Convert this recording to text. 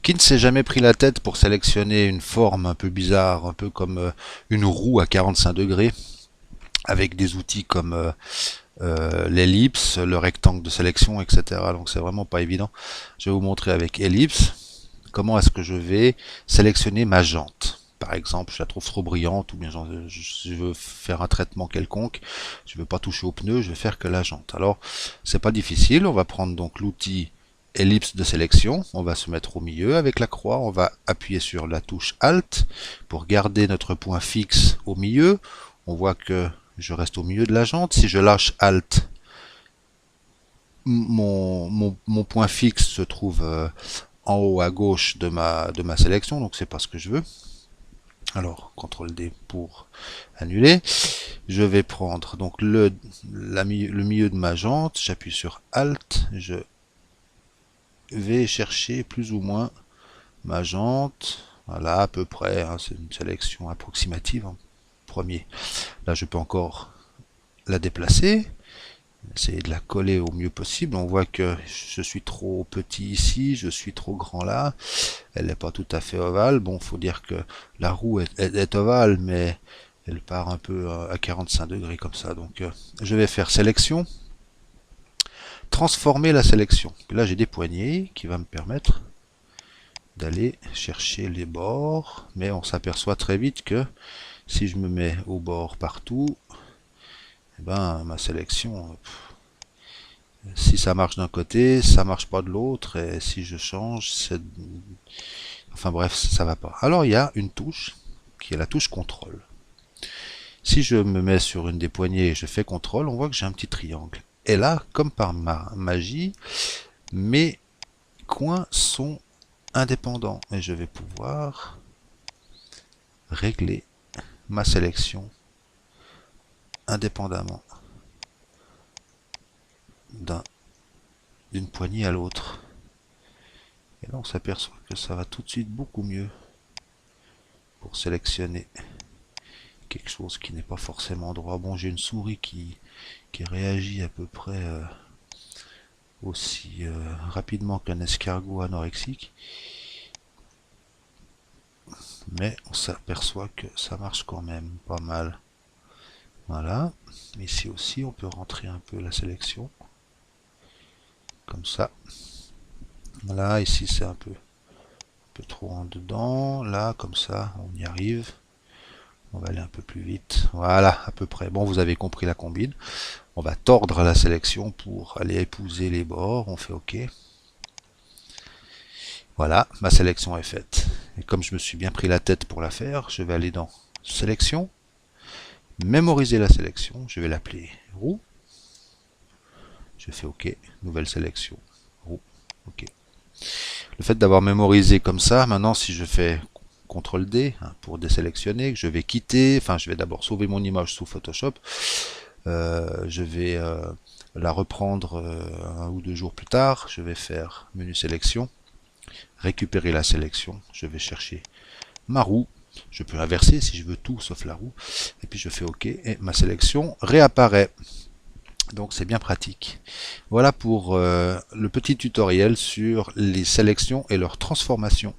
Qui ne s'est jamais pris la tête pour sélectionner une forme un peu bizarre, un peu comme une roue à 45 degrés, avec des outils comme l'ellipse, le rectangle de sélection, etc. Donc c'est vraiment pas évident. Je vais vous montrer avec ellipse comment est-ce que je vais sélectionner ma jante. Par exemple, je la trouve trop brillante, ou bien je veux faire un traitement quelconque, je ne veux pas toucher au pneu, je vais faire que la jante. Alors, c'est pas difficile, on va prendre donc l'outil ellipse de sélection, on va se mettre au milieu avec la croix, on va appuyer sur la touche Alt pour garder notre point fixe au milieu. On voit que je reste au milieu de la jante. Si je lâche Alt, mon point fixe se trouve en haut à gauche de ma sélection, donc c'est pas ce que je veux. Alors, CTRL D pour annuler. Je vais prendre donc le milieu de ma jante, j'appuie sur Alt, je vais chercher plus ou moins ma jante, voilà à peu près, hein, c'est une sélection approximative en premier. Là je peux encore la déplacer, essayer de la coller au mieux possible. On voit que je suis trop petit ici, je suis trop grand là, elle n'est pas tout à fait ovale. Bon, faut dire que la roue est ovale, mais elle part un peu à 45 degrés comme ça. Donc je vais faire sélection, transformer la sélection. Puis là j'ai des poignées qui vont me permettre d'aller chercher les bords, mais on s'aperçoit très vite que si je me mets au bord partout, eh ben, ma sélection, si ça marche d'un côté, ça marche pas de l'autre, et si je change, enfin bref, ça va pas. Alors il y a une touche qui est la touche contrôle. Si je me mets sur une des poignées et je fais contrôle, on voit que j'ai un petit triangle. Et là, comme par magie, mes coins sont indépendants et je vais pouvoir régler ma sélection indépendamment d'une poignée à l'autre. Et là on s'aperçoit que ça va tout de suite beaucoup mieux pour sélectionner quelque chose qui n'est pas forcément droit. Bon, j'ai une souris qui réagit à peu près aussi rapidement qu'un escargot anorexique, mais on s'aperçoit que ça marche quand même pas mal. Voilà, ici aussi on peut rentrer un peu la sélection comme ça. Voilà, ici c'est un peu trop en dedans, là comme ça on y arrive. On va aller un peu plus vite, voilà, à peu près. Bon, vous avez compris la combine. On va tordre la sélection pour aller épouser les bords, on fait OK. Voilà, ma sélection est faite. Et comme je me suis bien pris la tête pour la faire, je vais aller dans sélection, mémoriser la sélection, je vais l'appeler roue. Je fais OK, nouvelle sélection, roue, OK. Le fait d'avoir mémorisé comme ça, maintenant si je fais CTRL D pour désélectionner, que je vais quitter, enfin je vais d'abord sauver mon image sous Photoshop, je vais la reprendre 1 ou 2 jours plus tard, je vais faire menu sélection, récupérer la sélection, je vais chercher ma roue, je peux inverser si je veux tout sauf la roue, et puis je fais OK et ma sélection réapparaît. Donc c'est bien pratique. Voilà pour le petit tutoriel sur les sélections et leur transformation.